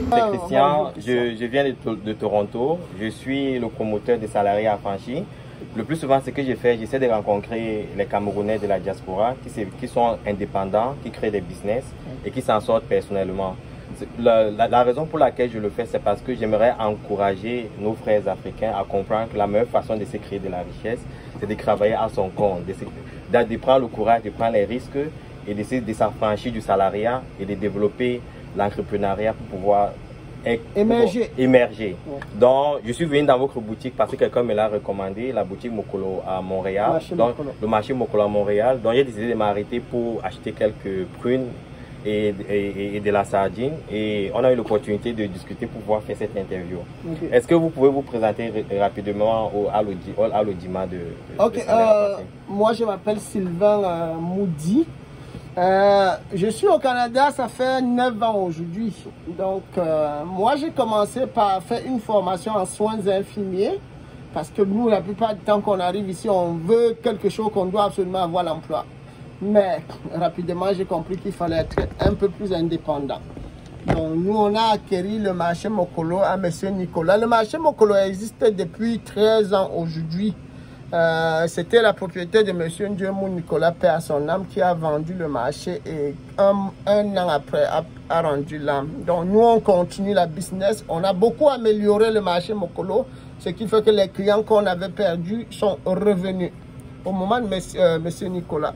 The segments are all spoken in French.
C'est Christian, je viens de Toronto, je suis le promoteur des salariés affranchis. Le plus souvent, ce que je fais, j'essaie de rencontrer les Camerounais de la diaspora qui sont indépendants, qui créent des business et qui s'en sortent personnellement. La raison pour laquelle je le fais, c'est parce que j'aimerais encourager nos frères africains à comprendre que la meilleure façon de se créer de la richesse, c'est de travailler à son compte, de prendre le courage, de prendre les risques et d'essayer de s'affranchir du salariat et de développer l'entrepreneuriat pour pouvoir émerger. Ouais. Donc, je suis venu dans votre boutique parce que quelqu'un me l'a recommandé, la boutique Mokolo à Montréal. Le marché Mokolo à Montréal. Donc, j'ai décidé de m'arrêter pour acheter quelques prunes et de la sardine. Et on a eu l'opportunité de discuter pour pouvoir faire cette interview. Okay. Est-ce que vous pouvez vous présenter rapidement à l'audimat de moi, je m'appelle Sylvain Moudi. Je suis au Canada, ça fait 9 ans aujourd'hui. Donc, moi, j'ai commencé par faire une formation en soins infirmiers. Parce que nous, la plupart du temps qu'on arrive ici, on veut quelque chose qu'on doit absolument avoir l'emploi. Mais rapidement, j'ai compris qu'il fallait être un peu plus indépendant. Donc, nous, on a acquis le marché Mokolo à M. Nicolas. Le marché Mokolo existe depuis 13 ans aujourd'hui. C'était la propriété de M. Ndiemou Nicolas, paix à son âme, qui a vendu le marché et un an après a rendu l'âme. Donc nous, on continue la business. On a beaucoup amélioré le marché Mokolo, ce qui fait que les clients qu'on avait perdus sont revenus au moment de M. Nicolas.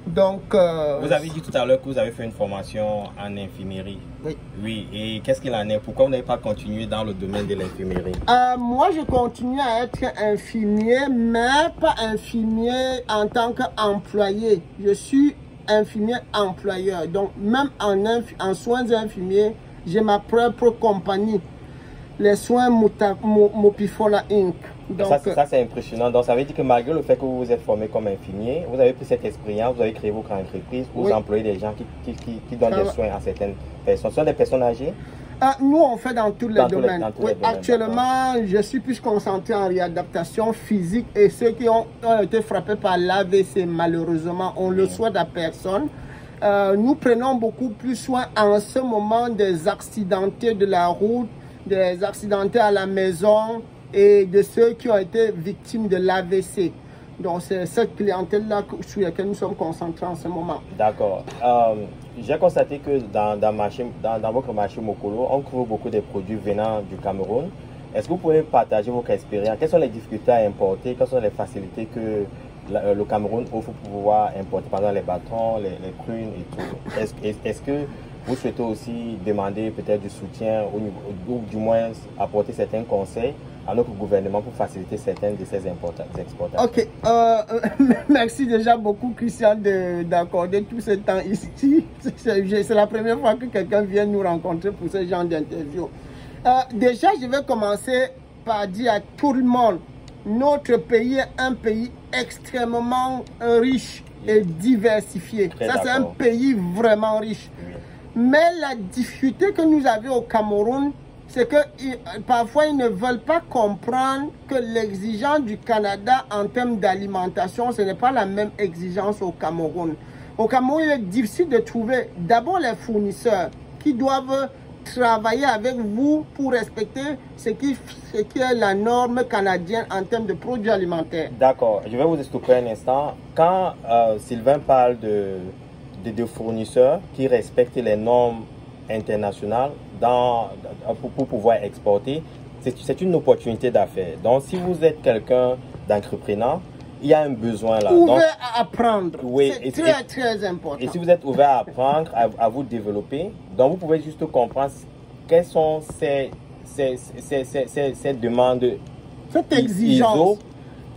Donc, vous avez dit tout à l'heure que vous avez fait une formation en infirmerie. Oui. Oui. Et qu'est-ce qu'il en est? Pourquoi vous n'avez pas continué dans le domaine de l'infirmerie? Moi, je continue à être infirmier, mais pas infirmier en tant qu'employé. Je suis infirmier employeur. Donc, même en soins infirmiers, j'ai ma propre compagnie. Les soins Mopifola Inc. Donc, ça c'est impressionnant. Donc ça veut dire que malgré le fait que vous vous êtes formé comme infirmier, vous avez pris cette expérience, vous avez créé votre entreprise, vous employez des gens qui donnent des soins à certaines personnes. Ce sont des personnes âgées? Nous, on fait dans tous les domaines. Actuellement, je suis plus concentré en réadaptation physique et ceux qui ont été frappés par l'AVC, malheureusement, on le souhaite à personne. Nous prenons beaucoup plus soin en ce moment des accidentés de la route, des accidentés à la maison, et de ceux qui ont été victimes de l'AVC. Donc c'est cette clientèle-là sur laquelle nous sommes concentrés en ce moment. D'accord. J'ai constaté que dans votre marché Mokolo, on trouve beaucoup de produits venant du Cameroun. Est-ce que vous pouvez partager votre expérience? Quelles sont les difficultés à importer? Quelles sont les facilités que le Cameroun offre pour pouvoir importer, par exemple les bâtons, les prunes et tout? Est-ce que vous souhaitez aussi demander peut-être du soutien ou du moins apporter certains conseils à notre gouvernement pour faciliter certaines de ces exportations? Ok, merci déjà beaucoup Christian d'accorder tout ce temps ici. C'est la première fois que quelqu'un vient nous rencontrer pour ce genre d'interview. Déjà, je vais commencer par dire à tout le monde, notre pays est un pays extrêmement riche et diversifié. Ça, c'est un pays vraiment riche. Oui. Mais la difficulté que nous avons au Cameroun, c'est que parfois ils ne veulent pas comprendre que l'exigence du Canada en termes d'alimentation, ce n'est pas la même exigence au Cameroun. Au Cameroun, il est difficile de trouver d'abord les fournisseurs qui doivent travailler avec vous pour respecter ce qui est la norme canadienne en termes de produits alimentaires. D'accord, je vais vous stopper un instant. Quand Sylvain parle de fournisseurs qui respectent les normes internationales pour pouvoir exporter, c'est une opportunité d'affaires. Donc, si vous êtes quelqu'un d'entrepreneur, il y a un besoin là. Ouvert à apprendre. Oui, c'est très important. Et si vous êtes ouvert à apprendre, à vous développer, donc vous pouvez juste comprendre quelles sont ces demandes, cette exigence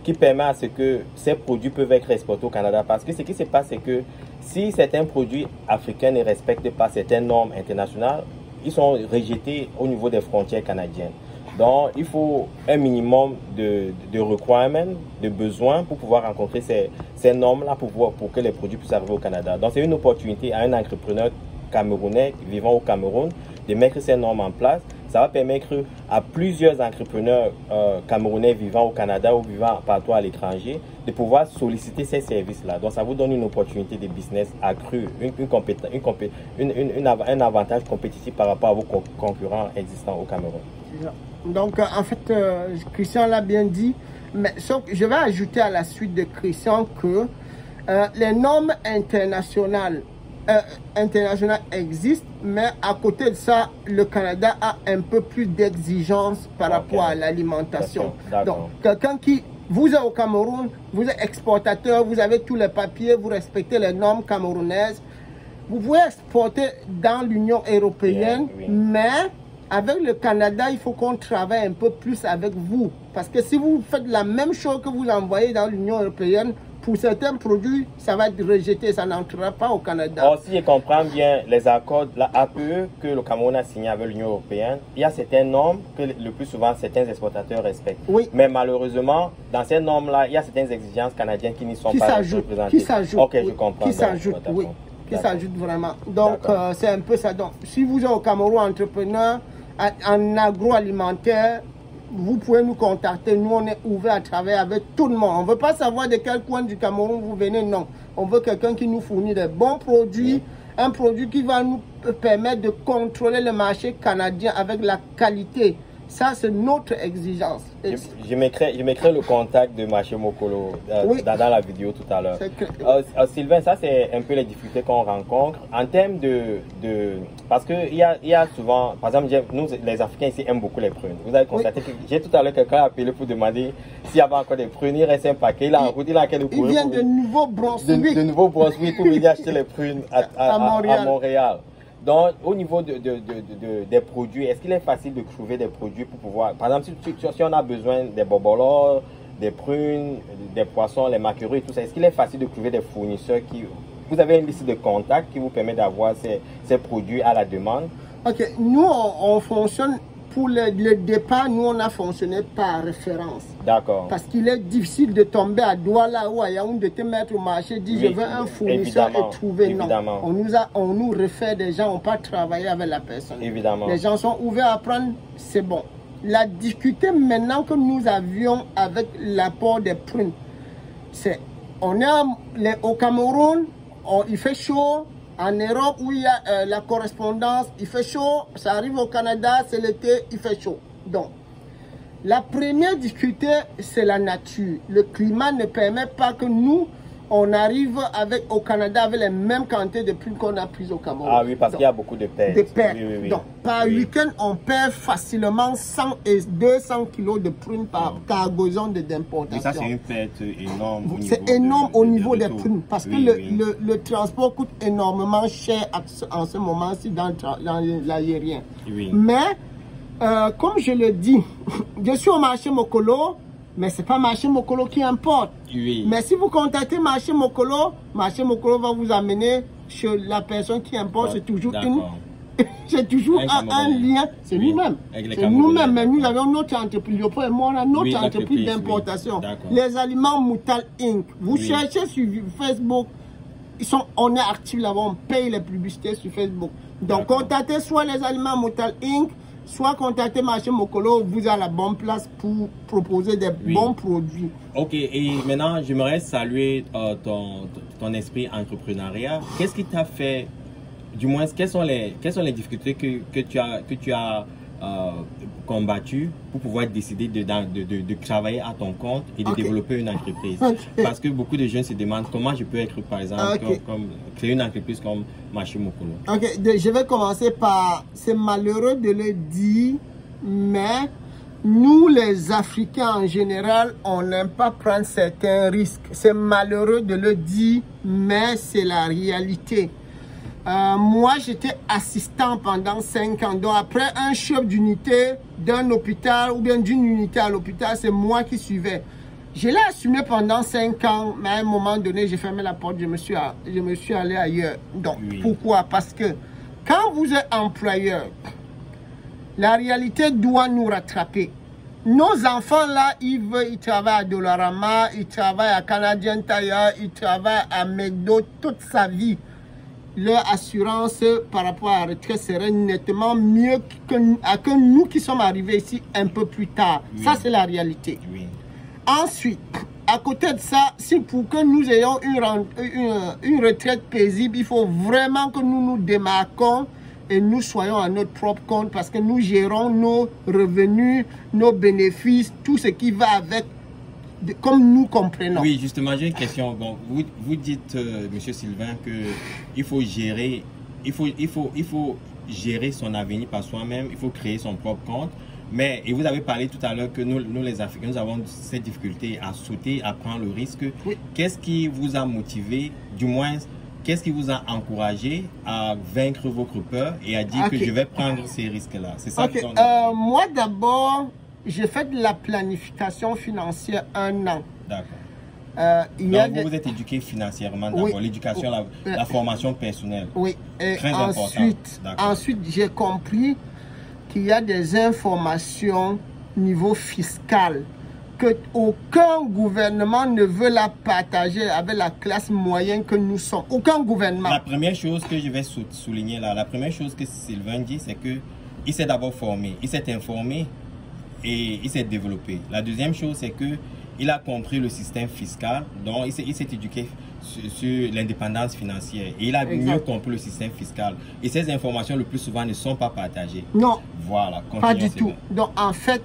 qui permet à ce que ces produits peuvent être exportés au Canada. Parce que ce qui se passe, c'est que si certains produits africains ne respectent pas certaines normes internationales, ils sont rejetés au niveau des frontières canadiennes. Donc, il faut un minimum de requirements, de besoins pour pouvoir rencontrer ces normes-là pour que les produits puissent arriver au Canada. Donc, c'est une opportunité à un entrepreneur camerounais vivant au Cameroun de mettre ces normes en place. Ça va permettre à plusieurs entrepreneurs camerounais vivant au Canada ou vivant partout à l'étranger de pouvoir solliciter ces services-là. Donc, ça vous donne une opportunité de business accrue, un avantage compétitif par rapport à vos concurrents existants au Cameroun. Donc, en fait, Christian l'a bien dit, mais sauf que je vais ajouter à la suite de Christian que les normes internationales existent, mais à côté de ça, le Canada a un peu plus d'exigences par rapport à l'alimentation. Donc, quelqu'un qui, vous êtes au Cameroun, vous êtes exportateur, vous avez tous les papiers, vous respectez les normes camerounaises, vous pouvez exporter dans l'Union européenne, mais avec le Canada, il faut qu'on travaille un peu plus avec vous. Parce que si vous faites la même chose que vous envoyez dans l'Union européenne, pour certains produits, ça va être rejeté, ça n'entrera pas au Canada. Or, si je comprends bien les accords, la APE que le Cameroun a signé avec l'Union européenne, il y a certaines normes que le plus souvent certains exportateurs respectent. Oui. Mais malheureusement, dans ces normes-là, il y a certaines exigences canadiennes qui n'y sont pas représentées. Qui s'ajoutent. Ok, je comprends. Qui s'ajoutent, oui. Qui s'ajoutent vraiment. Donc, c'est un peu ça. Donc, si vous êtes au Cameroun entrepreneur en agroalimentaire, vous pouvez nous contacter. Nous, on est ouvert à travailler avec tout le monde. On ne veut pas savoir de quel coin du Cameroun vous venez, non. On veut quelqu'un qui nous fournit des bons produits, un produit qui va nous permettre de contrôler le marché canadien avec la qualité. Ça, c'est notre exigence. Je mettrai le contact de Marché Mokolo dans la vidéo tout à l'heure. Sylvain, ça, c'est un peu les difficultés qu'on rencontre. En termes parce qu'il y a souvent, par exemple, nous, les Africains ici, aiment beaucoup les prunes. Vous avez constaté que j'ai tout à l'heure quelqu'un appelé pour demander s'il y avait encore des prunes. Il reste un paquet. Il a en route, il a quel Il vient de Nouveau-Brunswick. De Nouveau-Brunswick pour venir acheter les prunes à Montréal. Donc, au niveau des produits, est-ce qu'il est facile de trouver des produits pour pouvoir... Par exemple, si on a besoin des bobolors, des prunes, des poissons, les maquereaux et tout ça, est-ce qu'il est facile de trouver des fournisseurs qui... Vous avez une liste de contacts qui vous permet d'avoir ces produits à la demande? Ok, nous, on fonctionne... Pour le départ, nous, on a fonctionné par référence. D'accord. Parce qu'il est difficile de tomber à Douala ou à Yaoundé, de te mettre au marché, dire je veux un fournisseur et trouver. Non. On nous réfère des gens, on ne peut pas travailler avec la personne. Évidemment. Les gens sont ouverts à prendre, c'est bon. La difficulté maintenant que nous avions avec l'apport des prunes, c'est on est au Cameroun, il fait chaud. En Europe, où il y a la correspondance, il fait chaud. Ça arrive au Canada, c'est l'été, il fait chaud. Donc, la première difficulté, c'est la nature. Le climat ne permet pas que nous, on arrive au Canada avec les mêmes quantités de prunes qu'on a prises au Cameroun. Ah oui, parce qu'il y a beaucoup de pertes. Oui. Donc, par week-end, on perd facilement 100 et 200 kilos de prunes par cargaison d'importation. Et ça, c'est une perte énorme. C'est énorme au niveau des prunes parce que le transport coûte énormément cher en ce moment-ci dans l'aérien. Mais, comme je le dis, je suis au marché Mokolo. Mais ce n'est pas Marché Mokolo qui importe. Mais si vous contactez Marché Mokolo va vous amener chez la personne qui importe. C'est toujours un lien. C'est nous-mêmes. C'est nous-mêmes. Mais nous avons notre entreprise. On a notre entreprise d'importation. Les aliments Moutal Inc. Vous cherchez sur Facebook. On est actifs là-bas. On paye les publicités sur Facebook. Donc, contactez soit les aliments Moutal Inc. Soit contactez Marché Mokolo, vous à la bonne place pour proposer des bons produits. Ok, et maintenant j'aimerais saluer ton esprit entrepreneuriat. Qu'est-ce qui t'a fait, du moins, quelles sont les difficultés que tu as combattu pour pouvoir décider de travailler à ton compte et de développer une entreprise? Parce que beaucoup de jeunes se demandent comment je peux être, par exemple, créer une entreprise comme Marché Mokolo. Ok, je vais commencer par, c'est malheureux de le dire, mais nous les Africains en général, on n'aime pas prendre certains risques. C'est malheureux de le dire, mais c'est la réalité. Moi, j'étais assistant pendant 5 ans. Donc, après un chef d'unité d'un hôpital ou bien d'une unité à l'hôpital, c'est moi qui suivais. Je l'ai assumé pendant 5 ans, mais à un moment donné, j'ai fermé la porte, je me suis allé ailleurs. Donc, pourquoi? Parce que quand vous êtes employeur, la réalité doit nous rattraper. Nos enfants là, ils travaillent à Dollarama, ils travaillent à Canadian Tire, ils travaillent à McDo toute sa vie. Leur assurance par rapport à la retraite serait nettement mieux que nous qui sommes arrivés ici un peu plus tard. Ça, c'est la réalité. Ensuite, à côté de ça, si pour que nous ayons une retraite paisible, il faut vraiment que nous nous démarquons et nous soyons à notre propre compte parce que nous gérons nos revenus, nos bénéfices, tout ce qui va avec, comme nous comprenons. Oui, justement, j'ai une question. Bon, vous dites, Monsieur Sylvain, qu'il faut gérer, il faut gérer son avenir par soi-même, il faut créer son propre compte. Mais, et vous avez parlé tout à l'heure que nous les Africains, nous avons cette difficulté à sauter, à prendre le risque. Oui. Qu'est-ce qui vous a motivé, du moins, qu'est-ce qui vous a encouragé à vaincre votre peur et à dire que je vais prendre ces risques-là? C'est ça que moi, d'abord, j'ai fait de la planification financière 1 an. D'accord. Donc, vous êtes éduqué financièrement d'abord, oui. L'éducation, la formation personnelle. Oui. Et très ensuite, j'ai compris qu'il y a des informations niveau fiscal que aucun gouvernement ne veut la partager avec la classe moyenne que nous sommes. Aucun gouvernement. La première chose que je vais souligner là, la première chose que Sylvain dit, c'est qu'il s'est d'abord formé, il s'est informé et il s'est développé. La deuxième chose, c'est qu'il a compris le système fiscal, donc il s'est éduqué sur l'indépendance financière et il a mieux compris le système fiscal. Et ces informations, le plus souvent, ne sont pas partagées. Non, voilà, pas du tout. Donc, en fait,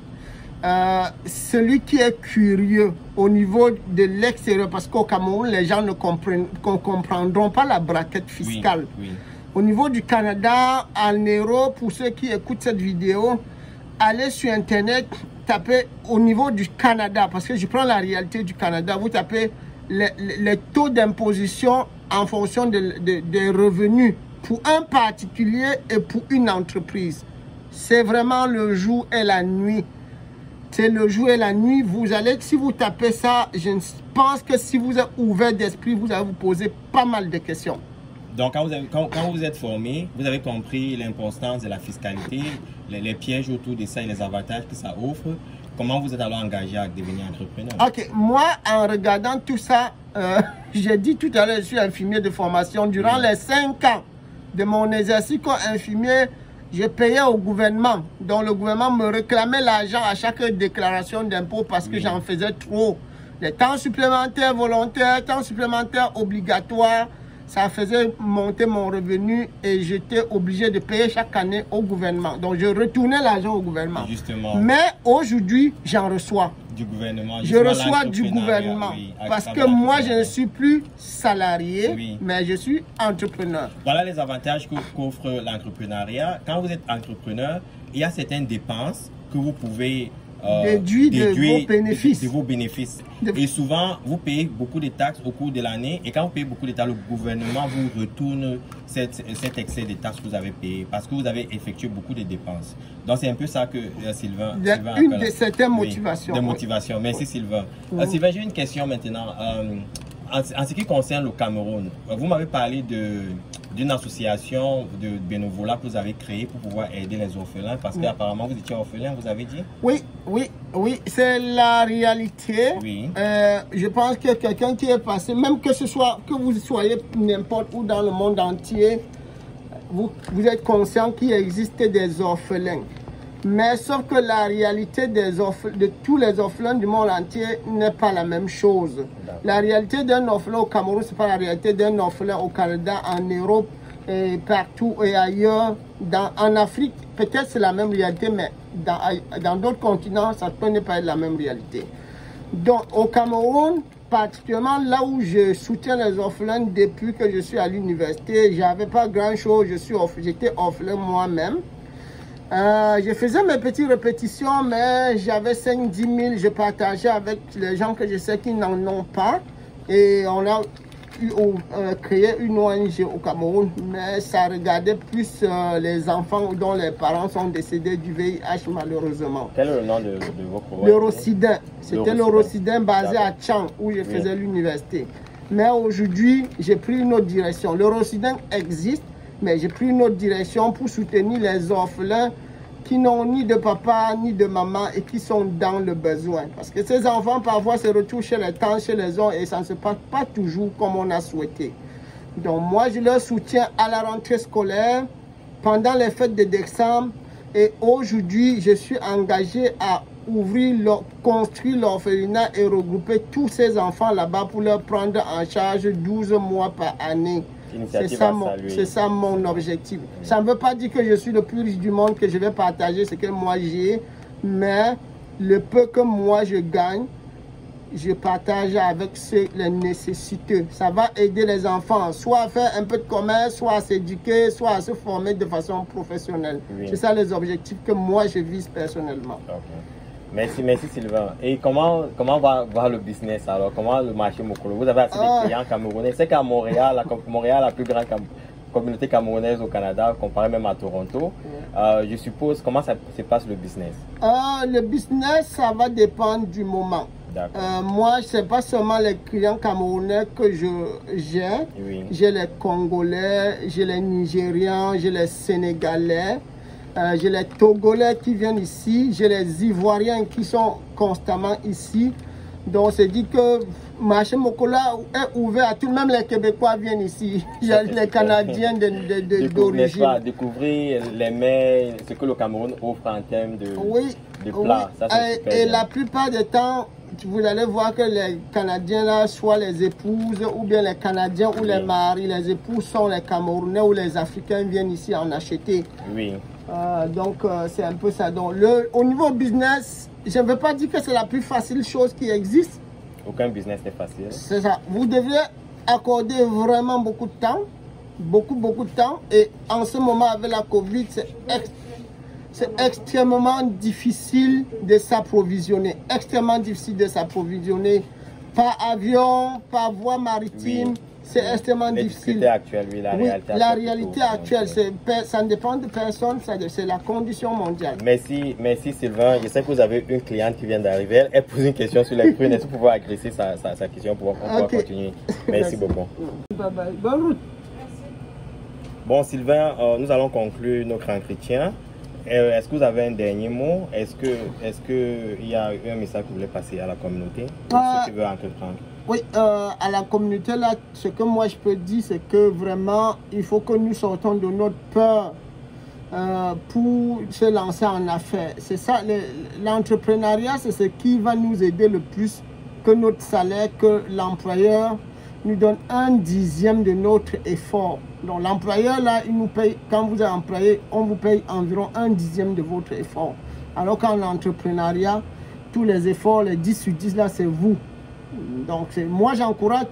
celui qui est curieux au niveau de l'extérieur, parce qu'au Cameroun, les gens ne comprendront pas la braquette fiscale. Oui, oui. Au niveau du Canada, en Europe, pour ceux qui écoutent cette vidéo, allez sur Internet, tapez au niveau du Canada, parce que je prends la réalité du Canada, vous tapez les taux d'imposition en fonction des revenus pour un particulier et pour une entreprise. C'est vraiment le jour et la nuit. C'est le jour et la nuit. Vous allez, si vous tapez ça, je pense que si vous êtes ouvert d'esprit, vous allez vous poser pas mal de questions. Donc, quand vous êtes formé, vous avez compris l'importance de la fiscalité, les pièges autour de ça et les avantages que ça offre. Comment vous êtes alors engagé à devenir entrepreneur? Ok, moi, en regardant tout ça, j'ai dit tout à l'heure, je suis infirmier de formation. Durant les 5 ans de mon exercice comme infirmier, je payais au gouvernement. Donc, le gouvernement me réclamait l'argent à chaque déclaration d'impôt parce que j'en faisais trop. Les temps supplémentaires volontaires, temps supplémentaires obligatoires, ça faisait monter mon revenu et j'étais obligé de payer chaque année au gouvernement. Donc, je retournais l'argent au gouvernement. Justement. Mais aujourd'hui, j'en reçois. Du gouvernement. Je reçois du gouvernement. Oui, parce que moi, je ne suis plus salarié, oui, mais je suis entrepreneur. Voilà les avantages qu'offre l'entrepreneuriat. Quand vous êtes entrepreneur, il y a certaines dépenses que vous pouvez déduire de vos bénéfices. Et souvent, vous payez beaucoup de taxes au cours de l'année. Et quand vous payez beaucoup de taxes, le gouvernement vous retourne cet excès de taxes que vous avez payé parce que vous avez effectué beaucoup de dépenses. Donc, c'est un peu ça que Sylvain une de certaines motivations. Des motivations. Merci, oui. Sylvain. Sylvain, j'ai une question maintenant. En ce qui concerne le Cameroun, vous m'avez parlé d'une association de bénévolat que vous avez créée pour pouvoir aider les orphelins parce qu'apparemment vous étiez orphelin, vous avez dit? Oui, c'est la réalité. Oui. Je pense que quelqu'un qui est passé, même que vous soyez n'importe où dans le monde entier, vous êtes conscient qu'il existe des orphelins. Mais sauf que la réalité de tous les orphelins du monde entier n'est pas la même chose. La réalité d'un orphelin au Cameroun, ce n'est pas la réalité d'un orphelin au Canada, en Europe, et partout et ailleurs. En Afrique, peut-être c'est la même réalité, mais dans d'autres continents, ça peut ne pas être la même réalité. Donc au Cameroun, particulièrement là où je soutiens les orphelins depuis que je suis à l'université, j'avais pas grand-chose, j'étais orphelin moi-même. Je faisais mes petites répétitions, mais j'avais 5-10 000, je partageais avec les gens que je sais qui n'en ont pas. Et on a créé une ONG au Cameroun, mais ça regardait plus les enfants dont les parents sont décédés du VIH malheureusement. Quel est le nom de votre ONG? L'Eurocidin. C'était l'Eurocidin basé à Tchang, où je faisais l'université. Mais aujourd'hui, j'ai pris une autre direction. L'Eurocidin existe, mais j'ai pris une autre direction pour soutenir les orphelins qui n'ont ni de papa ni de maman et qui sont dans le besoin. Parce que ces enfants parfois se retrouvent chez les tantes, chez les oncles et ça ne se passe pas toujours comme on a souhaité. Donc moi je leur soutiens à la rentrée scolaire, pendant les fêtes de décembre et aujourd'hui je suis engagé à construire l'orphelinat et regrouper tous ces enfants là-bas pour leur prendre en charge 12 mois par année. C'est ça mon objectif. Ça ne veut pas dire que je suis le plus riche du monde, que je vais partager ce que moi j'ai, mais le peu que moi je gagne, je partage avec ceux les nécessiteux. Ça va aider les enfants, soit à faire un peu de commerce, soit à s'éduquer, soit à se former de façon professionnelle. Oui. C'est ça les objectifs que moi je vise personnellement. Okay. Merci Sylvain. Et comment va voir le business alors? Comment le marché Mokolo? Vous avez assez de clients camerounais. C'est qu'à Montréal, la plus grande communauté camerounaise au Canada, comparé même à Toronto. Je suppose, comment ça se passe le business? Le business, ça va dépendre du moment. Moi, ce n'est pas seulement les clients camerounais que j'ai. Oui. J'ai les Congolais, j'ai les Nigérians, j'ai les Sénégalais, j'ai les Togolais qui viennent ici, j'ai les Ivoiriens qui sont constamment ici. Donc, c'est dit que marché Mokola est ouvert à tout, même les Québécois viennent ici. Il y a les Canadiens d'origine. Découvrir les mets, ce que le Cameroun offre en termes de plats. Oui. Ça, et la plupart du temps, vous allez voir que les Canadiens, là, soit les épouses, ou bien les Canadiens ou les maris, les épouses sont les Camerounais ou les Africains viennent ici en acheter. Oui. Donc, c'est un peu ça. Donc, au niveau business, je ne veux pas dire que c'est la plus facile chose qui existe. Aucun business n'est facile. C'est ça. Vous devez accorder vraiment beaucoup de temps. Beaucoup de temps. Et en ce moment, avec la Covid, c'est extrêmement difficile de s'approvisionner. Extrêmement difficile de s'approvisionner. Par avion, par voie maritime. Oui. C'est extrêmement difficile. La réalité actuelle, ça ne dépend de personne, c'est la condition mondiale. Merci Sylvain. Je sais que vous avez une cliente qui vient d'arriver. Elle pose une question sur les prunes. Est-ce que vous pouvez agresser sa question pour pouvoir continuer? Merci beaucoup. Bye bye. Bonne route. Bon Sylvain, nous allons conclure notre entretien. Est-ce que vous avez un dernier mot? Est-ce qu'il y a un message que vous voulez passer à la communauté? Ceux qui veulent entreprendre? Oui, à la communauté, là, ce que moi je peux dire, c'est que vraiment, il faut que nous sortons de notre peur pour se lancer en affaires. C'est ça, l'entrepreneuriat, c'est ce qui va nous aider le plus que notre salaire, que l'employeur nous donne 1/10 de notre effort. Donc l'employeur, là, il nous paye, quand vous êtes employé, on vous paye environ 1/10 de votre effort. Alors qu'en entrepreneuriat, tous les efforts, les 10 sur 10, là, c'est vous. Donc, moi, j'encourage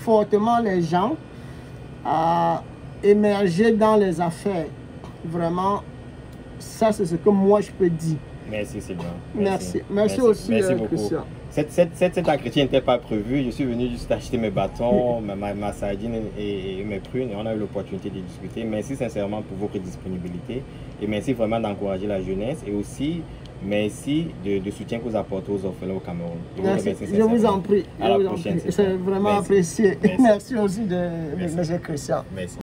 fortement les gens à émerger dans les affaires. Vraiment, ça, c'est ce que moi, je peux dire. Merci, Sylvain. Merci aussi, beaucoup. Christian. Cet entretien n'était pas prévu. Je suis venu juste acheter mes bâtons, ma sardine et mes prunes. Et on a eu l'opportunité de discuter. Merci sincèrement pour votre disponibilité. Et merci vraiment d'encourager la jeunesse. Et aussi, merci de soutien que vous apportez aux orphelins au Cameroun. Je vous en prie. À la prochaine. C'est vraiment apprécié. Merci aussi de M. Christian. Merci.